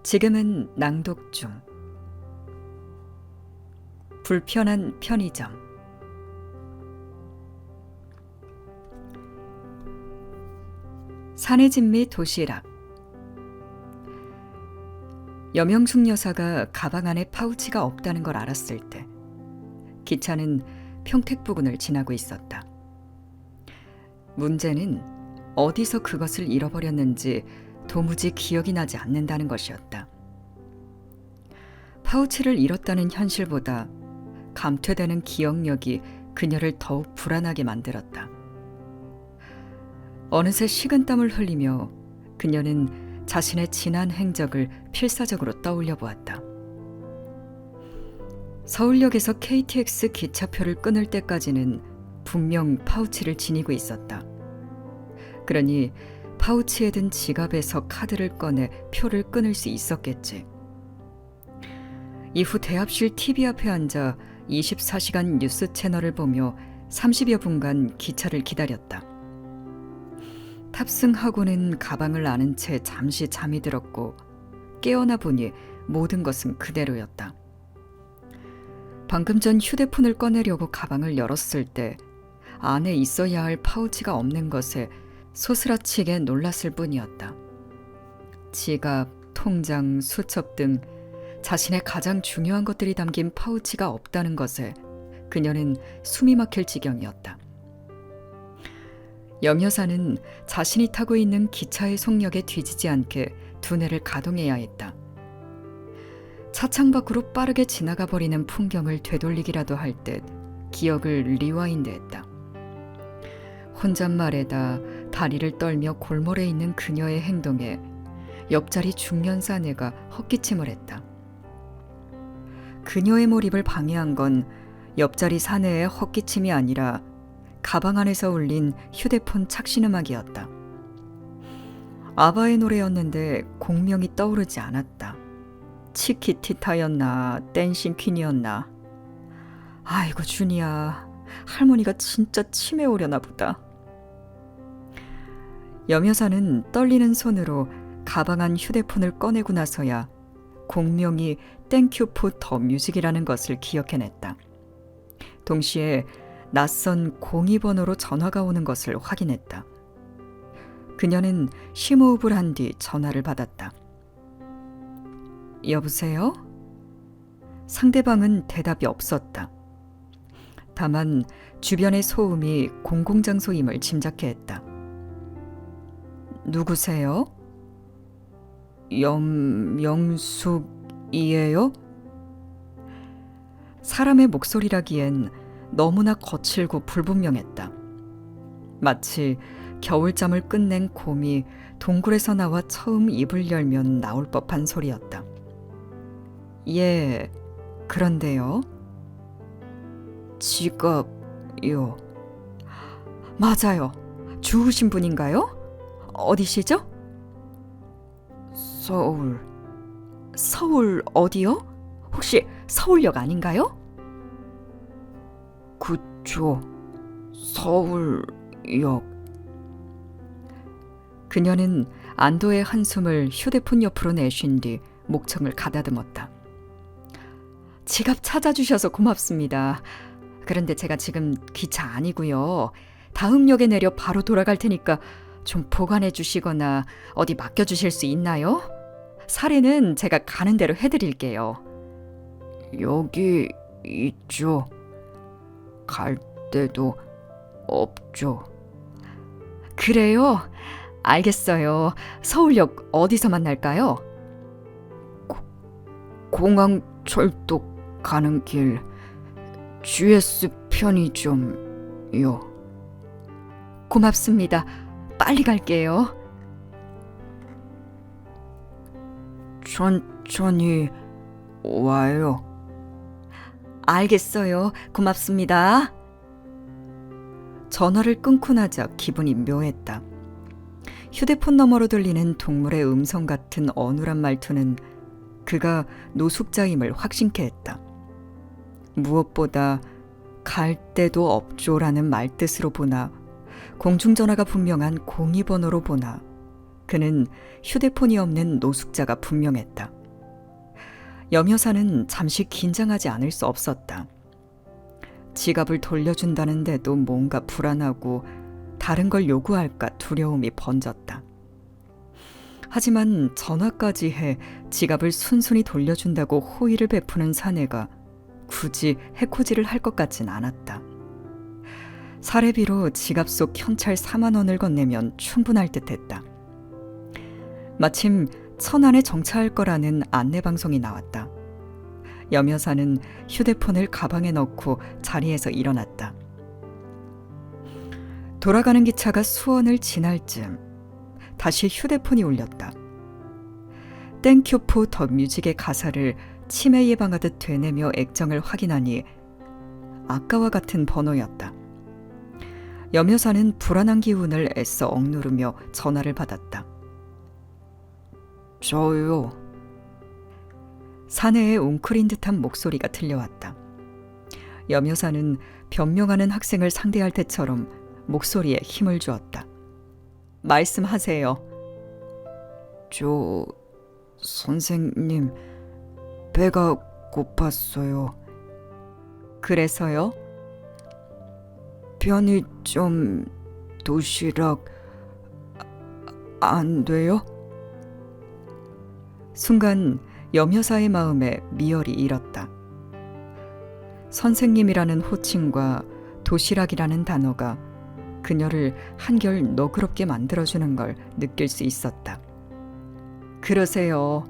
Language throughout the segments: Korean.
지금은 낭독 중. 불편한 편의점. 사내 집 및 도시락. 여명숙 여사가 가방 안에 파우치가 없다는 걸 알았을 때 기차는 평택 부근을 지나고 있었다. 문제는 어디서 그것을 잃어버렸는지 도무지 기억이 나지 않는다는 것이었다. 파우치를 잃었다는 현실보다 감퇴되는 기억력이 그녀를 더욱 불안하게 만들었다. 어느새 식은땀을 흘리며 그녀는 자신의 지난 행적을 필사적으로 떠올려 보았다. 서울역에서 KTX 기차표를 끊을 때까지는 분명 파우치를 지니고 있었다. 그러니 파우치에 든 지갑에서 카드를 꺼내 표를 끊을 수 있었겠지. 이후 대합실 TV 앞에 앉아 24시간 뉴스 채널을 보며 30여 분간 기차를 기다렸다. 탑승하고는 가방을 안은 채 잠시 잠이 들었고 깨어나 보니 모든 것은 그대로였다. 방금 전 휴대폰을 꺼내려고 가방을 열었을 때 안에 있어야 할 파우치가 없는 것에 소스라치게 놀랐을 뿐이었다. 지갑, 통장, 수첩 등 자신의 가장 중요한 것들이 담긴 파우치가 없다는 것에 그녀는 숨이 막힐 지경이었다. 염 여사는 자신이 타고 있는 기차의 속력에 뒤지지 않게 두뇌를 가동해야 했다. 차창 밖으로 빠르게 지나가 버리는 풍경을 되돌리기라도 할 듯 기억을 리와인드했다. 혼잣말에다 다리를 떨며 골몰해 있는 그녀의 행동에 옆자리 중년 사내가 헛기침을 했다. 그녀의 몰입을 방해한 건 옆자리 사내의 헛기침이 아니라 가방 안에서 울린 휴대폰 착신음악이었다. 아바의 노래였는데 공명이 떠오르지 않았다. 치키티타였나 댄싱 퀸이었나. 아이고 준이야, 할머니가 진짜 치매 오려나 보다. 염 여사는 떨리는 손으로 가방 안 휴대폰을 꺼내고 나서야 공명이 땡큐 포 더 뮤직이라는 것을 기억해냈다. 동시에 낯선 02번호로 전화가 오는 것을 확인했다. 그녀는 심호흡을 한 뒤 전화를 받았다. 여보세요? 상대방은 대답이 없었다. 다만 주변의 소음이 공공장소임을 짐작해 했다. 누구세요? 염영숙이에요? 사람의 목소리라기엔 너무나 거칠고 불분명했다. 마치 겨울잠을 끝낸 곰이 동굴에서 나와 처음 입을 열면 나올 법한 소리였다. 예, 그런데요. 지갑요. 맞아요. 주우신 분인가요? 어디시죠? 서울 어디요? 혹시 서울역 아닌가요? 그쵸, 서울역. 그녀는 안도의 한숨을 휴대폰 옆으로 내쉰 뒤 목청을 가다듬었다. 지갑 찾아주셔서 고맙습니다. 그런데 제가 지금 기차 아니고요. 다음 역에 내려 바로 돌아갈 테니까 좀 보관해 주시거나 어디 맡겨주실 수 있나요? 사례는 제가 가는 대로 해드릴게요. 여기 있죠. 갈 데도 없죠. 그래요? 알겠어요. 서울역 어디서 만날까요? 공항철도 가는 길 GS 편의점요. 고맙습니다. 빨리 갈게요. 천천히 와요. 알겠어요. 고맙습니다. 전화를 끊고 나자 기분이 묘했다. 휴대폰 너머로 들리는 동물의 음성 같은 어눌한 말투는 그가 노숙자임을 확신케 했다. 무엇보다 갈 데도 없죠라는 말뜻으로 보나 공중전화가 분명한 02번호로 보나 그는 휴대폰이 없는 노숙자가 분명했다. 염여사는 잠시 긴장하지 않을 수 없었다. 지갑을 돌려준다는데도 뭔가 불안하고 다른 걸 요구할까 두려움이 번졌다. 하지만 전화까지 해 지갑을 순순히 돌려준다고 호의를 베푸는 사내가 굳이 해코지를 할 것 같진 않았다. 사례비로 지갑 속 현찰 4만 원을 건네면 충분할 듯했다. 마침 천안에 정차할 거라는 안내방송이 나왔다. 염여사는 휴대폰을 가방에 넣고 자리에서 일어났다. 돌아가는 기차가 수원을 지날 즈음 다시 휴대폰이 울렸다. 땡큐 포 더 뮤직의 가사를 치매 예방하듯 되뇌며 액정을 확인하니 아까와 같은 번호였다. 염여사는 불안한 기운을 애써 억누르며 전화를 받았다. 저요. 사내의 웅크린 듯한 목소리가 들려왔다. 염여사는 변명하는 학생을 상대할 때처럼 목소리에 힘을 주었다. 말씀하세요. 저 선생님 배가 고팠어요. 그래서요? 편의점 도시락 안 돼요? 순간 염여사의 마음에 미열이 일었다. 선생님이라는 호칭과 도시락이라는 단어가 그녀를 한결 너그럽게 만들어주는 걸 느낄 수 있었다. 그러세요.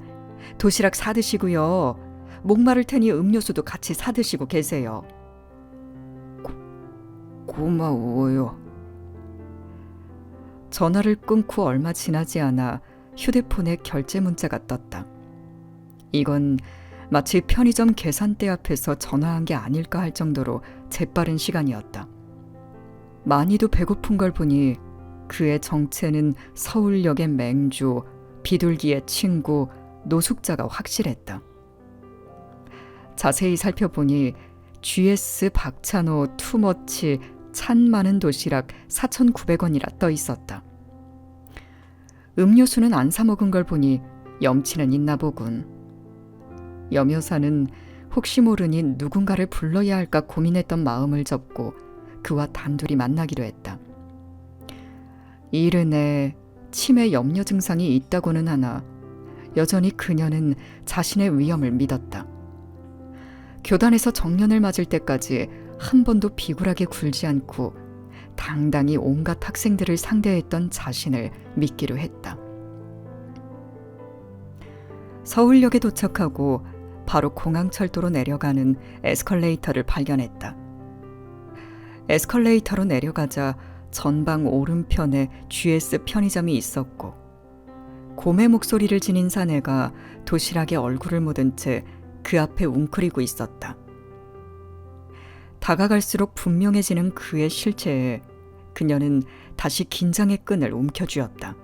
도시락 사드시고요. 목마를 테니 음료수도 같이 사드시고 계세요. 고마워요. 전화를 끊고 얼마 지나지 않아 휴대폰에 결제 문자가 떴다. 이건 마치 편의점 계산대 앞에서 전화한 게 아닐까 할 정도로 재빠른 시간이었다. 많이도 배고픈 걸 보니 그의 정체는 서울역의 맹주, 비둘기의 친구, 노숙자가 확실했다. 자세히 살펴보니 GS 박찬호 투머치 찬 많은 도시락 4,900원이라 떠 있었다. 음료수는 안 사 먹은 걸 보니 염치는 있나 보군. 염여사는 혹시 모르니 누군가를 불러야 할까 고민했던 마음을 접고 그와 단둘이 만나기로 했다. 이른에 치매 염려 증상이 있다고는 하나 여전히 그녀는 자신의 위험을 믿었다. 교단에서 정년을 맞을 때까지 한 번도 비굴하게 굴지 않고 당당히 온갖 학생들을 상대했던 자신을 믿기로 했다. 서울역에 도착하고 바로 공항철도로 내려가는 에스컬레이터를 발견했다. 에스컬레이터로 내려가자 전방 오른편에 GS 편의점이 있었고 곰의 목소리를 지닌 사내가 도시락에 얼굴을 묻은 채 그 앞에 웅크리고 있었다. 다가갈수록 분명해지는 그의 실체에 그녀는 다시 긴장의 끈을 움켜쥐었다.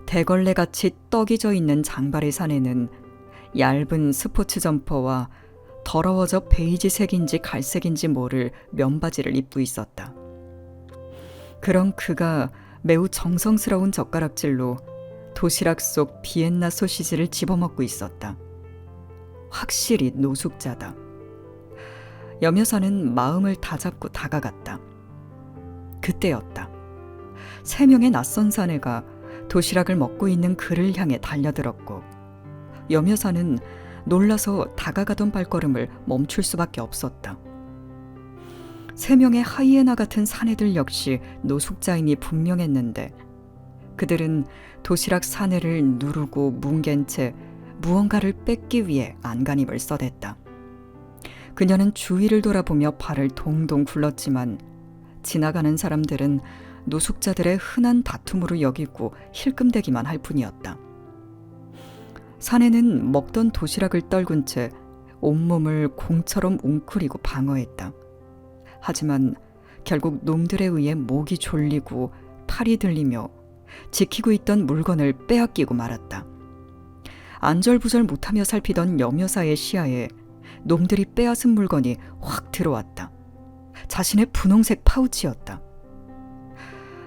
대걸레같이 떡이 져 있는 장발의 사내는 얇은 스포츠 점퍼와 더러워져 베이지색인지 갈색인지 모를 면바지를 입고 있었다. 그런 그가 매우 정성스러운 젓가락질로 도시락 속 비엔나 소시지를 집어먹고 있었다. 확실히 노숙자다. 염여사는 마음을 다잡고 다가갔다. 그때였다. 3명의 낯선 사내가 도시락을 먹고 있는 그를 향해 달려들었고 염여사는 놀라서 다가가던 발걸음을 멈출 수밖에 없었다. 3명의 하이에나 같은 사내들 역시 노숙자임이 분명했는데 그들은 도시락 사내를 누르고 뭉갠 채 무언가를 뺏기 위해 안간힘을 써댔다. 그녀는 주위를 돌아보며 발을 동동 굴렀지만 지나가는 사람들은 노숙자들의 흔한 다툼으로 여기고 힐끔대기만 할 뿐이었다. 사내는 먹던 도시락을 떨군 채 온몸을 공처럼 웅크리고 방어했다. 하지만 결국 놈들에 의해 목이 졸리고 팔이 들리며 지키고 있던 물건을 빼앗기고 말았다. 안절부절 못하며 살피던 염여사의 시야에 놈들이 빼앗은 물건이 확 들어왔다. 자신의 분홍색 파우치였다.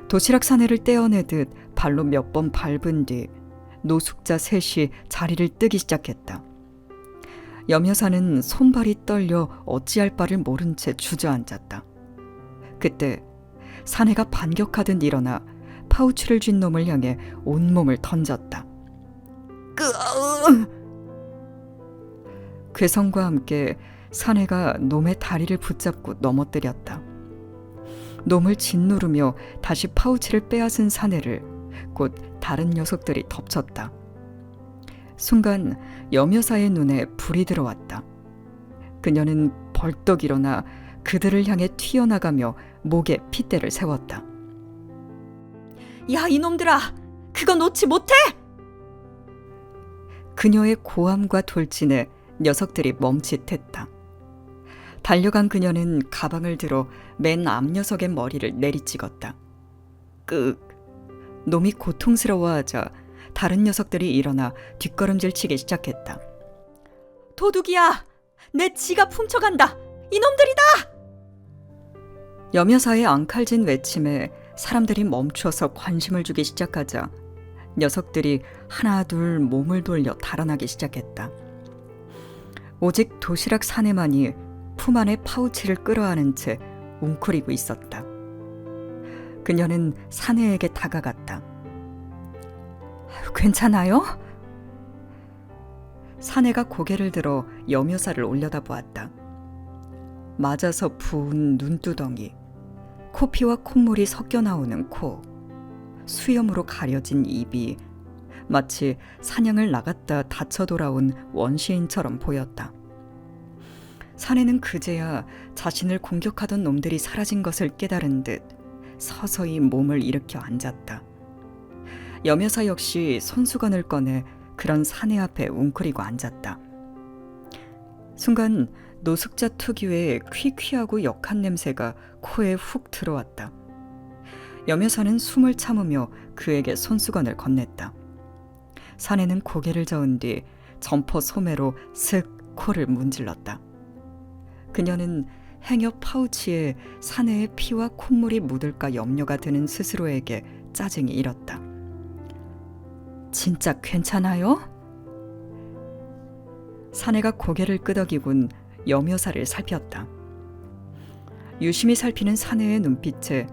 도시락 사내를 떼어내듯 발로 몇 번 밟은 뒤 노숙자 셋이 자리를 뜨기 시작했다. 염여사는 손발이 떨려 어찌할 바를 모른 채 주저앉았다. 그때 사내가 반격하듯 일어나 파우치를 쥔 놈을 향해 온몸을 던졌다. 괴성과 함께 사내가 놈의 다리를 붙잡고 넘어뜨렸다. 놈을 짓누르며 다시 파우치를 빼앗은 사내를 곧 다른 녀석들이 덮쳤다. 순간 염여사의 눈에 불이 들어왔다. 그녀는 벌떡 일어나 그들을 향해 튀어나가며 목에 핏대를 세웠다. 야, 이놈들아! 그거 놓지 못해! 그녀의 고함과 돌진에 녀석들이 멈칫했다. 달려간 그녀는 가방을 들어 맨 앞 녀석의 머리를 내리찍었다. 놈이 고통스러워하자 다른 녀석들이 일어나 뒷걸음질 치기 시작했다. 도둑이야! 내 지갑 훔쳐간다! 이놈들이다! 염여사의 앙칼진 외침에 사람들이 멈춰서 관심을 주기 시작하자 녀석들이 하나 둘 몸을 돌려 달아나기 시작했다. 오직 도시락 사내만이 품 안에 파우치를 끌어안은 채 웅크리고 있었다. 그녀는 사내에게 다가갔다. 괜찮아요? 사내가 고개를 들어 염여사를 올려다보았다. 맞아서 부은 눈두덩이, 코피와 콧물이 섞여 나오는 코, 수염으로 가려진 입이 마치 사냥을 나갔다 다쳐 돌아온 원시인처럼 보였다. 사내는 그제야 자신을 공격하던 놈들이 사라진 것을 깨달은 듯 서서히 몸을 일으켜 앉았다. 염여사 역시 손수건을 꺼내 그런 사내 앞에 웅크리고 앉았다. 순간 노숙자 특유의 퀴퀴하고 역한 냄새가 코에 훅 들어왔다. 염여사는 숨을 참으며 그에게 손수건을 건넸다. 사내는 고개를 저은 뒤 점퍼 소매로 슥 코를 문질렀다. 그녀는 행여 파우치에 사내의 피와 콧물이 묻을까 염려가 드는 스스로에게 짜증이 일었다. 진짜 괜찮아요? 사내가 고개를 끄덕이곤 염여사를 살폈다. 유심히 살피는 사내의 눈빛에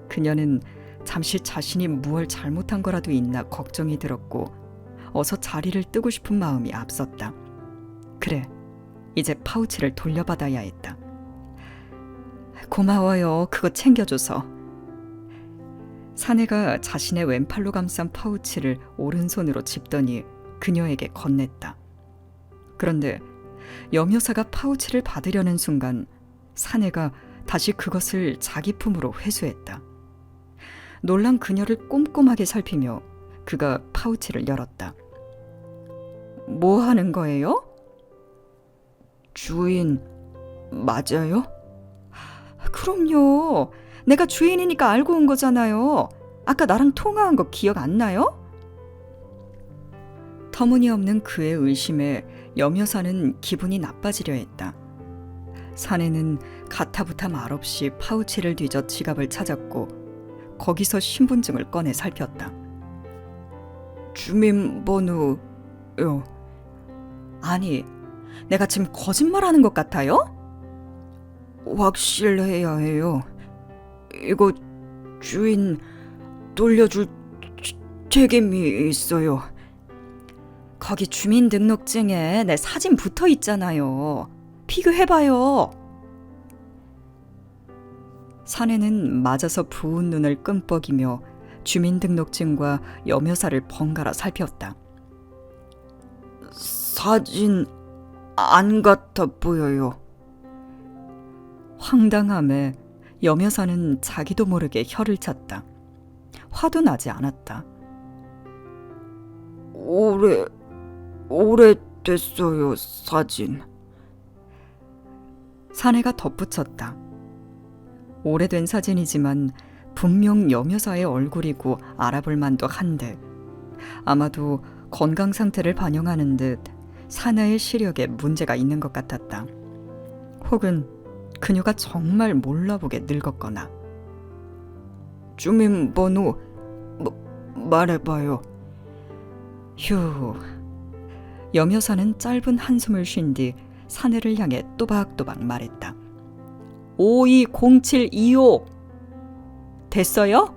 그녀는 잠시 자신이 무얼 잘못한 거라도 있나 걱정이 들었고 어서 자리를 뜨고 싶은 마음이 앞섰다. 그래, 이제 파우치를 돌려받아야 했다. 고마워요, 그거 챙겨줘서. 사내가 자신의 왼팔로 감싼 파우치를 오른손으로 짚더니 그녀에게 건넸다. 그런데 염여사가 파우치를 받으려는 순간 사내가 다시 그것을 자기 품으로 회수했다. 놀란 그녀를 꼼꼼하게 살피며 그가 파우치를 열었다. 뭐 하는 거예요? 주인, 맞아요? 그럼요. 내가 주인이니까 알고 온 거잖아요. 아까 나랑 통화한 거 기억 안 나요? 터무니없는 그의 의심에 염여사는 기분이 나빠지려 했다. 사내는 가타부타 말없이 파우치를 뒤져 지갑을 찾았고 거기서 신분증을 꺼내 살폈다. 주민번호요. 아니, 내가 지금 거짓말하는 것 같아요? 확실해야 해요. 이거 주인 돌려줄 책임이 있어요. 거기 주민등록증에 내 사진 붙어 있잖아요. 비교해봐요. 사내는 맞아서 부은 눈을 끔뻑이며 주민등록증과 염여사를 번갈아 살폈다. 사진 안 같아 보여요. 황당함에 염여사는 자기도 모르게 혀를 찼다. 화도 나지 않았다. 오래됐어요, 사진. 사내가 덧붙였다. 오래된 사진이지만 분명 염여사의 얼굴이고 알아볼 만도 한데 아마도 건강 상태를 반영하는 듯 사내의 시력에 문제가 있는 것 같았다. 혹은 그녀가 정말 몰라보게 늙었거나. 주민번호 말해봐요. 휴. 염여사는 짧은 한숨을 쉰 뒤 사내를 향해 또박또박 말했다. 520725 됐어요?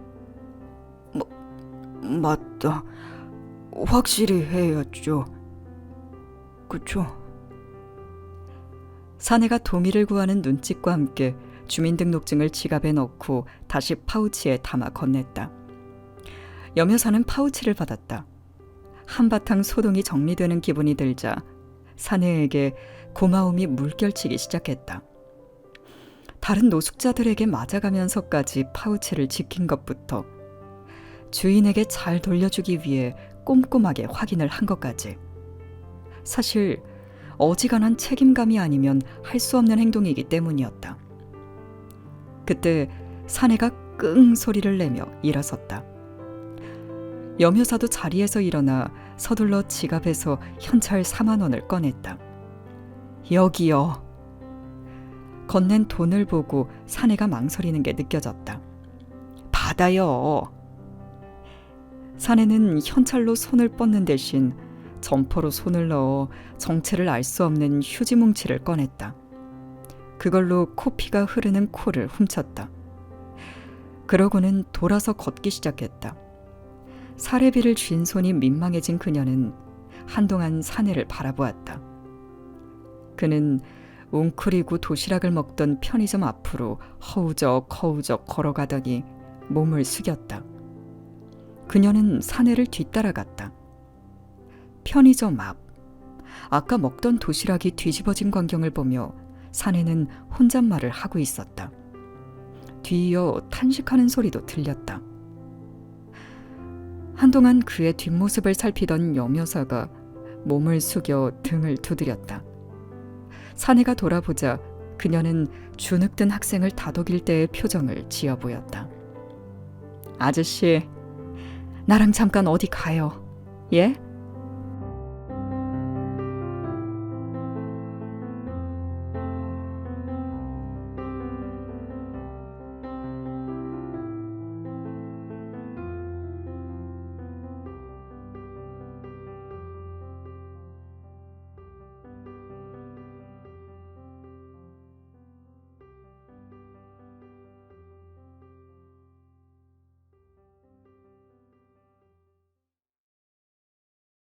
맞다. 확실히 해야죠. 그쵸? 사내가 동의를 구하는 눈짓과 함께 주민등록증을 지갑에 넣고 다시 파우치에 담아 건넸다. 염여사는 파우치를 받았다. 한바탕 소동이 정리되는 기분이 들자 사내에게 고마움이 물결치기 시작했다. 다른 노숙자들에게 맞아가면서까지 파우치를 지킨 것부터 주인에게 잘 돌려주기 위해 꼼꼼하게 확인을 한 것까지. 사실 어지간한 책임감이 아니면 할 수 없는 행동이기 때문이었다. 그때 사내가 끙 소리를 내며 일어섰다. 염여사도 자리에서 일어나 서둘러 지갑에서 현찰 4만 원을 꺼냈다. 여기요. 건넨 돈을 보고 사내가 망설이는 게 느껴졌다. 받아요. 사내는 현찰로 손을 뻗는 대신 점퍼로 손을 넣어 정체를 알 수 없는 휴지 뭉치를 꺼냈다. 그걸로 코피가 흐르는 코를 훔쳤다. 그러고는 돌아서 걷기 시작했다. 사례비를 쥔 손이 민망해진 그녀는 한동안 사내를 바라보았다. 그는 웅크리고 도시락을 먹던 편의점 앞으로 허우적 걸어가더니 몸을 숙였다. 그녀는 사내를 뒤따라갔다. 편의점 앞. 아까 먹던 도시락이 뒤집어진 광경을 보며 사내는 혼잣말을 하고 있었다. 뒤이어 탄식하는 소리도 들렸다. 한동안 그의 뒷모습을 살피던 염여사가 몸을 숙여 등을 두드렸다. 사내가 돌아보자 그녀는 주눅든 학생을 다독일 때의 표정을 지어 보였다. 아저씨, 나랑 잠깐 어디 가요. 예?